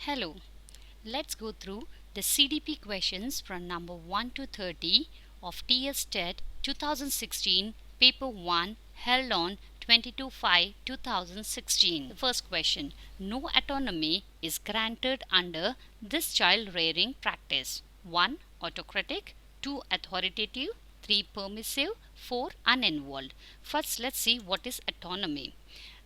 Hello, let's go through the CDP questions from number 1 to 30 of TS TET 2016 paper 1 held on 22/5/2016. The first question: no autonomy is granted under this child rearing practice. 1. Autocratic, 2. Authoritative, 3. Permissive, 4. Uninvolved. First, let's see what is autonomy.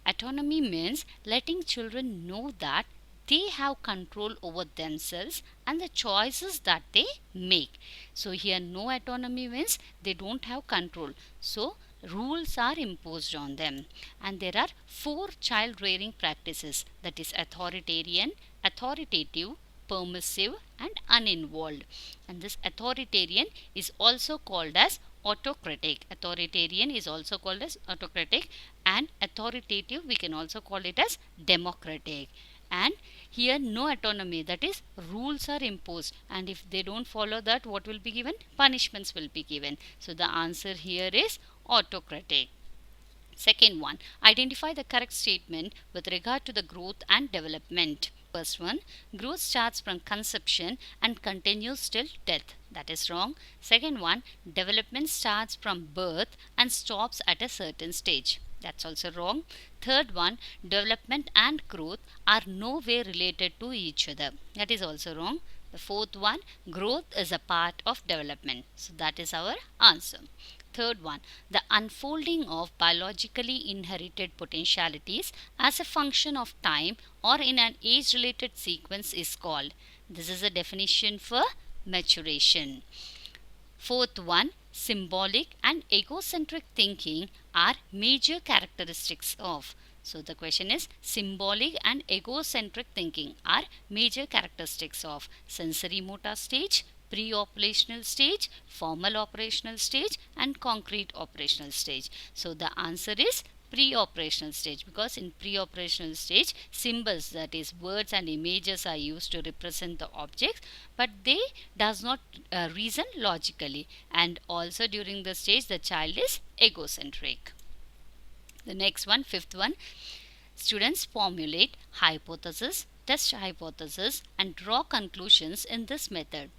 Autonomy means letting children know that they have control over themselves and the choices that they make. So here no autonomy means they don't have control. So rules are imposed on them. And there are 4 child rearing practices, that is authoritarian, authoritative, permissive and uninvolved. And this authoritarian is also called as autocratic. Authoritarian is also called as autocratic, and authoritative we can also call it as democratic. And here no autonomy, that is rules are imposed, and if they don't follow that, what will be given? Punishments will be given. So the answer here is autocratic. Second one, identify the correct statement with regard to the growth and development. First one, growth starts from conception and continues till death. That is wrong. Second one, development starts from birth and stops at a certain stage. That's also wrong. Third one, development and growth are no way related to each other. That is also wrong. The fourth one, growth is a part of development. So that is our answer. Third one, the unfolding of biologically inherited potentialities as a function of time or in an age-related sequence is called. This is a definition for maturation. Fourth one, symbolic and egocentric thinking are major characteristics of. So the question is, symbolic and egocentric thinking are major characteristics of sensory motor stage, pre-operational stage, formal operational stage and concrete operational stage. So the answer is pre-operational stage, because in pre-operational stage symbols, that is words and images, are used to represent the objects, but they does not reason logically, and also during the stage the child is egocentric. The next one, fifth one, students formulate hypothesis, test hypothesis and draw conclusions in this method.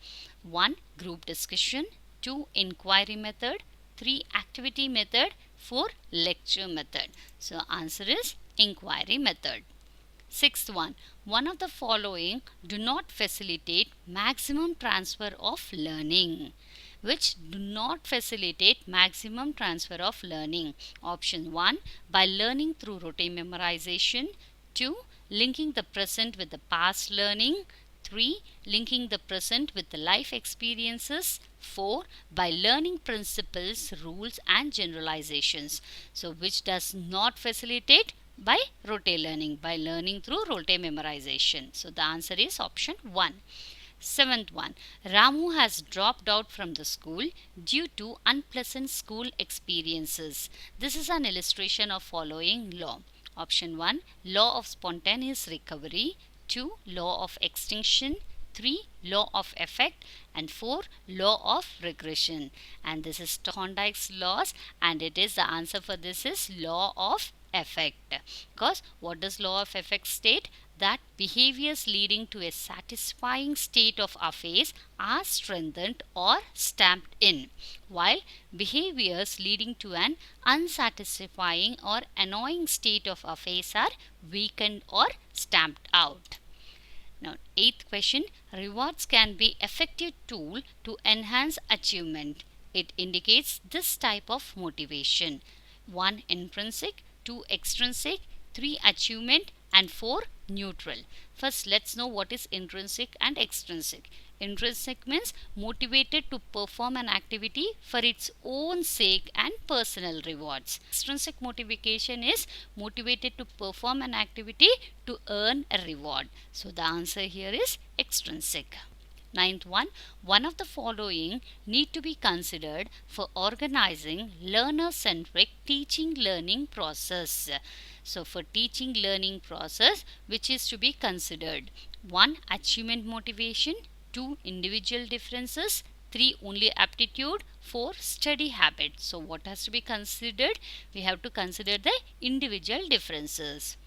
1. Group discussion, 2. Inquiry method, 3. Activity method, 4. Lecture method. So answer is inquiry method. Sixth one of the following do not facilitate maximum transfer of learning. Which do not facilitate maximum transfer of learning? Option 1, by learning through rote memorization. 2, linking the present with the past learning. 3, linking the present with the life experiences. 4, by learning principles, rules and generalizations. So which does not facilitate? By rote learning, by learning through rote memorization. So the answer is option 1. Seventh one, Ramu has dropped out from the school due to unpleasant school experiences. This is an illustration of following law. Option 1, law of spontaneous recovery. 2, law of extinction. 3, law of effect. And 4, law of regression. And this is Thorndike's laws, and it is the answer for this is law of effect. Because what does law of effect state? That behaviors leading to a satisfying state of affairs are strengthened or stamped in, while behaviors leading to an unsatisfying or annoying state of affairs are weakened or stamped out. Now, eighth question, rewards can be effective tool to enhance achievement. It indicates this type of motivation. 1, intrinsic, 2, extrinsic, 3, achievement and 4, neutral. First, let's know what is intrinsic and extrinsic. Intrinsic means motivated to perform an activity for its own sake and personal rewards. Extrinsic motivation is motivated to perform an activity to earn a reward. So the answer here is extrinsic. Ninth one of the following need to be considered for organizing learner-centric teaching learning process. So for teaching learning process, which is to be considered? 1, achievement motivation. 2, individual differences. 3, only aptitude. 4, study habit. So what has to be considered? We have to consider the individual differences.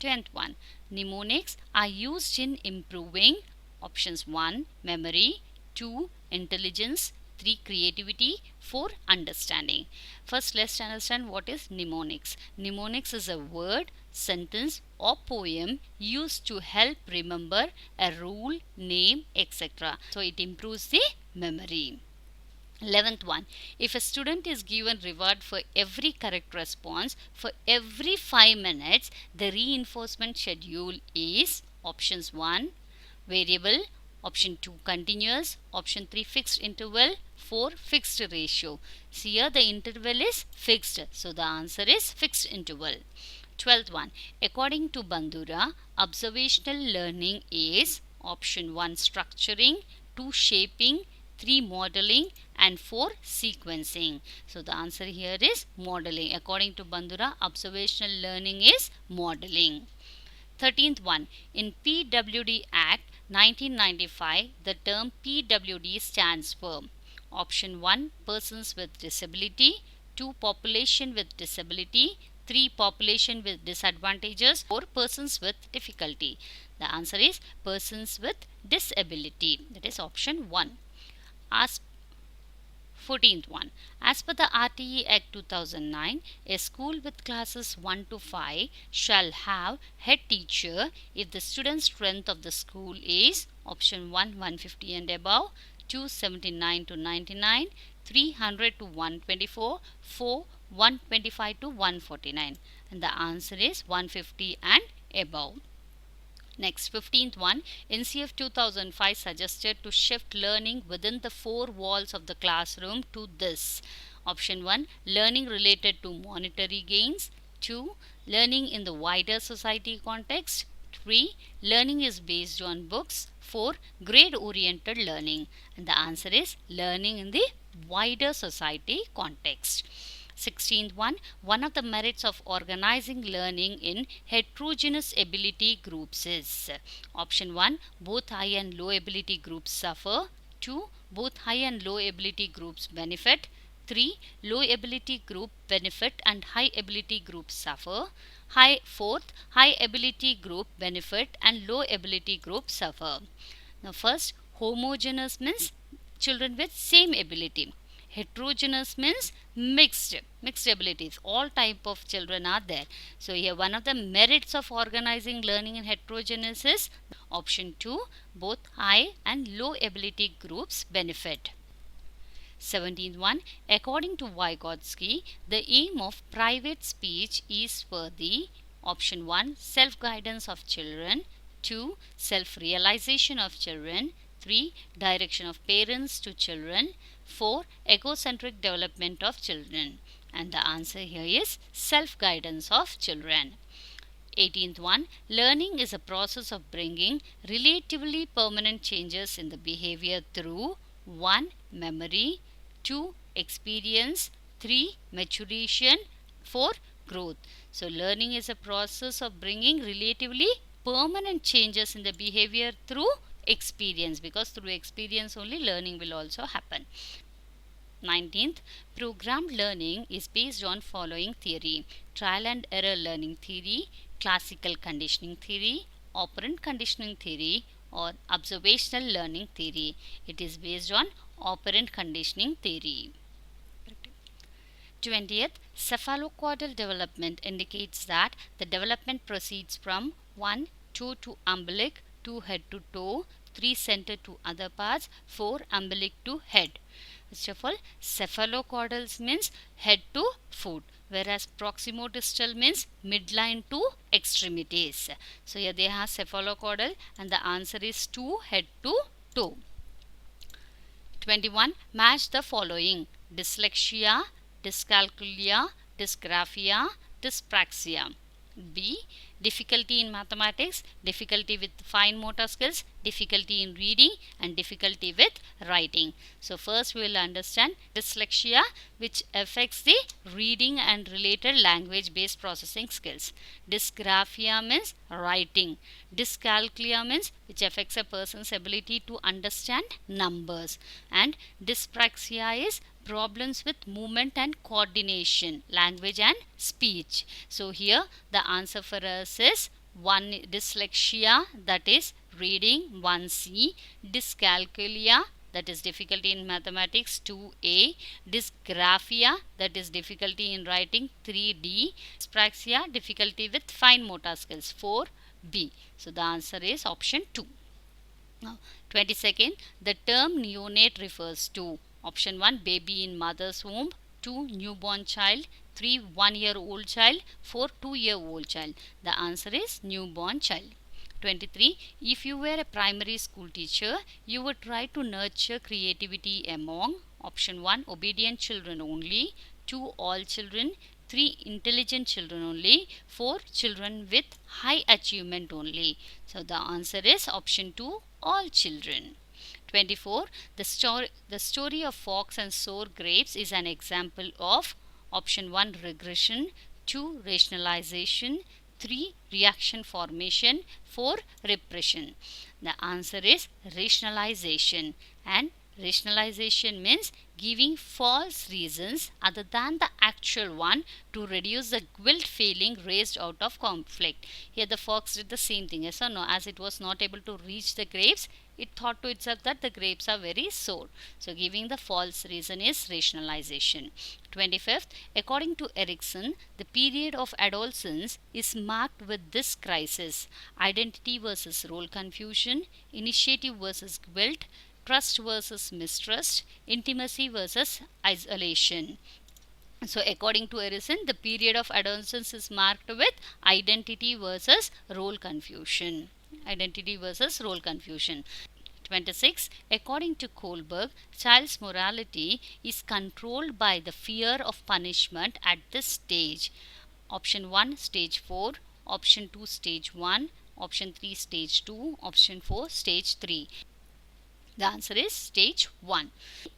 10th one, mnemonics are used in improving options 1 memory, 2 intelligence, 3 creativity, 4 understanding. First let's understand what is mnemonics. Mnemonics is a word, sentence or poem used to help remember a rule, name, etc. So it improves the memory. 11th one, if a student is given reward for every correct response for every 5 minutes, the reinforcement schedule is options 1 variable, option 2 continuous, option 3 fixed interval, 4 fixed ratio. So here the interval is fixed, so the answer is fixed interval. 12th one, according to Bandura, observational learning is option 1 structuring, 2 shaping, 3 modeling and 4 sequencing. So the answer here is modeling. According to Bandura, observational learning is modeling. 13th one, in PWD Act 1995, the term PWD stands for option 1 persons with disability, 2 population with disability, 3 population with disadvantages, 4 persons with difficulty. The answer is persons with disability, that is option 1. As 14th one, as per the RTE Act 2009, a school with classes 1 to 5 shall have head teacher if the student strength of the school is option 1 150 and above, 2 79 to 99, 300 to 124, 4 125 to 149, and the answer is 150 and above. Next, 15th one, NCF 2005 suggested to shift learning within the 4 walls of the classroom to this. Option 1, learning related to monetary gains. 2, learning in the wider society context. 3, learning is based on books. 4, grade oriented learning. And the answer is learning in the wider society context. 16th one of the merits of organizing learning in heterogeneous ability groups is option 1, both high and low ability groups suffer. 2, both high and low ability groups benefit. 3, low ability group benefit and high ability group suffer. 4th, high ability group benefit and low ability group suffer. Now first, homogeneous means children with same ability. Heterogeneous means mixed abilities. All type of children are there. So here one of the merits of organizing learning in heterogeneous is option 2, both high and low ability groups benefit. 17th one, according to Vygotsky, the aim of private speech is for the option 1, self-guidance of children, 2, self-realization of children, 3, direction of parents to children, 4, egocentric development of children. And the answer here is self-guidance of children. 18th one, learning is a process of bringing relatively permanent changes in the behavior through 1, memory, 2, experience, 3, maturation, 4, growth. So learning is a process of bringing relatively permanent changes in the behavior through experience, because through experience only learning will also happen. 19th, programmed learning is based on following theory: trial and error learning theory, classical conditioning theory, operant conditioning theory, or observational learning theory. It is based on operant conditioning theory. 20th, cephalocaudal development indicates that the development proceeds from 1, toe to umbilic, 2, head to toe, 3, center to other parts, 4, umbilic to head. First of all, cephalocaudal means head to foot, whereas proximodistal means midline to extremities. So here they have cephalocaudal and the answer is 2, head to toe. 21, match the following: dyslexia, dyscalculia, dysgraphia, dyspraxia. B, difficulty in mathematics, difficulty with fine motor skills, difficulty in reading and difficulty with writing. So first we will understand dyslexia, which affects the reading and related language based processing skills. Dysgraphia means writing. Dyscalculia means which affects a person's ability to understand numbers, and dyspraxia is problems with movement and coordination, language and speech. So here the answer for us is 1 dyslexia, that is reading, 1C, dyscalculia, that is difficulty in mathematics, 2A, dysgraphia, that is difficulty in writing, 3D, dyspraxia, difficulty with fine motor skills, 4B. So the answer is option 2. Now, 22nd, the term neonate refers to option 1, baby in mother's womb, 2, newborn child, 3, 1-year-old child, 4, 2-year-old child. The answer is newborn child. 23. If you were a primary school teacher, you would try to nurture creativity among option 1, obedient children only, 2, all children, 3, intelligent children only, 4, children with high achievement only. So the answer is option 2, all children. 24. The story of fox and sour grapes is an example of option 1, regression, 2, rationalization, 3, reaction formation, 4, repression. The answer is rationalization, and rationalization means giving false reasons other than the actual one to reduce the guilt feeling raised out of conflict. Here the fox did the same thing, yes or no? As it was not able to reach the grapes, it thought to itself that the grapes are very sour. So giving the false reason is rationalization. 25th, according to Erikson, the period of adolescence is marked with this crisis: identity versus role confusion, initiative versus guilt, trust versus mistrust, intimacy versus isolation. So according to Erikson, the period of adolescence is marked with identity versus role confusion. Identity versus role confusion. 26. According to Kohlberg, child's morality is controlled by the fear of punishment at this stage. Option 1, stage 4, option 2, stage 1, option 3, stage 2, option 4, stage 3. The answer is stage 1.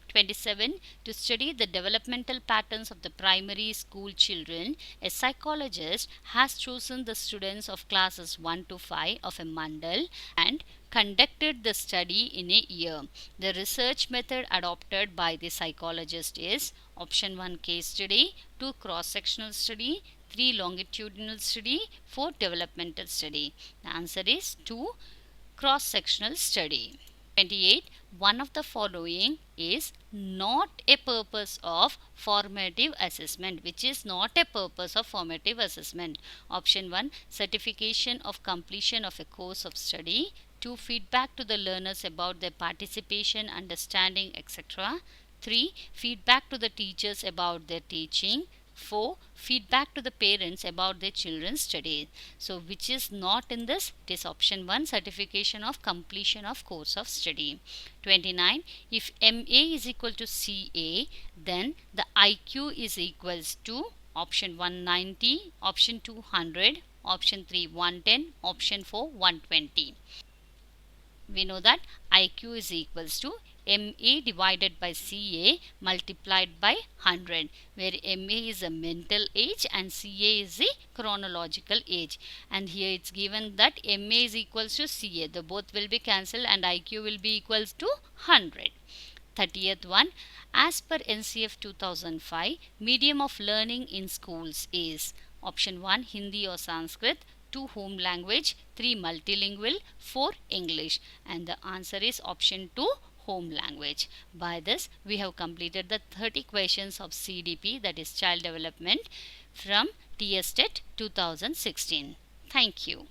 27. To study the developmental patterns of the primary school children, a psychologist has chosen the students of classes 1 to 5 of a mandal and conducted the study in a year. The research method adopted by the psychologist is option 1, case study, 2, cross-sectional study, 3, longitudinal study, 4, developmental study. The answer is 2, cross-sectional study. 28. One of the following is not a purpose of formative assessment. Which is not a purpose of formative assessment? Option 1, certification of completion of a course of study. 2, feedback to the learners about their participation, understanding, etc. 3, feedback to the teachers about their teaching. 4, feedback to the parents about their children's studies. So which is not in this? It is option 1, certification of completion of course of study. 29. If MA is equal to CA, then the IQ is equals to option 1, 90, option 2, 100, option 3, 110, option 4, 120. We know that IQ is equals to MA divided by CA multiplied by 100, where MA is a mental age and CA is the chronological age. And here it's given that MA is equals to CA. The both will be cancelled and IQ will be equals to 100. 30th one, as per NCF 2005, medium of learning in schools is option 1, Hindi or Sanskrit, 2, home language, 3, multilingual, 4, English. And the answer is option 2, home language. By this, we have completed the 30 questions of CDP, that is child development, from TSTET 2016. Thank you.